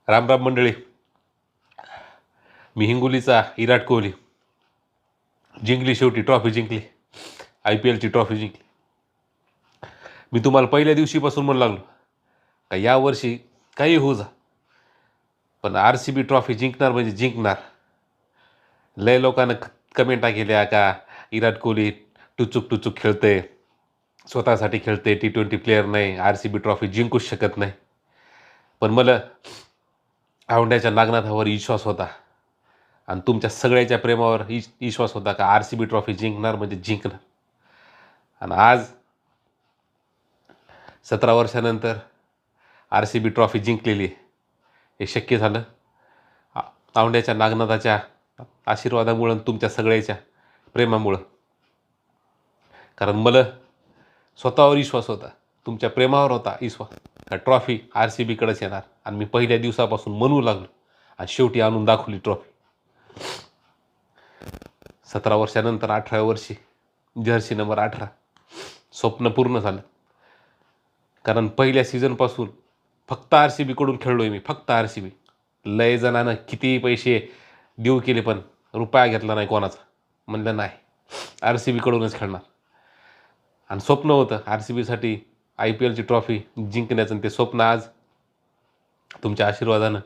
राम राम मंडळी. मी हिंगोलीचा विराट कोहली. जिंकली, शेवटी ट्रॉफी जिंकली, IPLची ट्रॉफी जिंकली. मी तुम्हाला पहिल्या दिवशीपासून म्हणू लागलो का यावर्षी काही होऊ जा, पण RCB ट्रॉफी जिंकणार म्हणजे जिंकणार. लय लोकांना कमेंटा केल्या का विराट कोहली टुचूक खेळते, स्वतःसाठी खेळते, T20 प्लेअर नाही, RCB ट्रॉफी जिंकूच शकत नाही. पण मला औंड्याच्या नागनाथावर विश्वास होता आणि तुमच्या सगळ्याच्या प्रेमावर विश्वास होता का RCB ट्रॉफी जिंकणार म्हणजे जिंकणार. आणि आज 17 वर्षानंतर RCB ट्रॉफी जिंकलेली आहे. हे शक्य झालं औंड्याच्या नागनाथाच्या आशीर्वादामुळं, तुमच्या सगळ्याच्या प्रेमामुळं. कारण मला स्वतःवर विश्वास होता, तुमच्या प्रेमावर होता विश्वास का ट्रॉफी RCBकडेच येणार. आणि मी पहिल्या दिवसापासून म्हणू लागलो आणि शेवटी आणून दाखवली ट्रॉफी. 17 वर्षानंतर 18व्या वर्षी जर्सी नंबर 18 स्वप्न पूर्ण झालं. कारण पहिल्या सीझनपासून फक्त RCBकडून खेळलोय मी, फक्त RCB. लय जणांना किती पैसे देऊ केले पण रुपया घेतला नाही कोणाचा. म्हणलं नाही, RCBकडूनच खेळणार. आणि स्वप्न होतं RCBसाठी IPLची ट्रॉफी जिंकण्याचं, ते स्वप्न आज तुमच्या आशीर्वादानं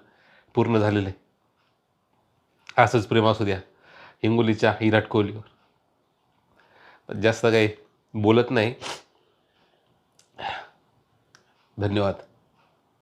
पूर्ण झालेलं आहे. असंच प्रेम असू द्या हिंगोलीच्या विराट कोहलीवर. जास्त काही बोलत नाही. धन्यवाद.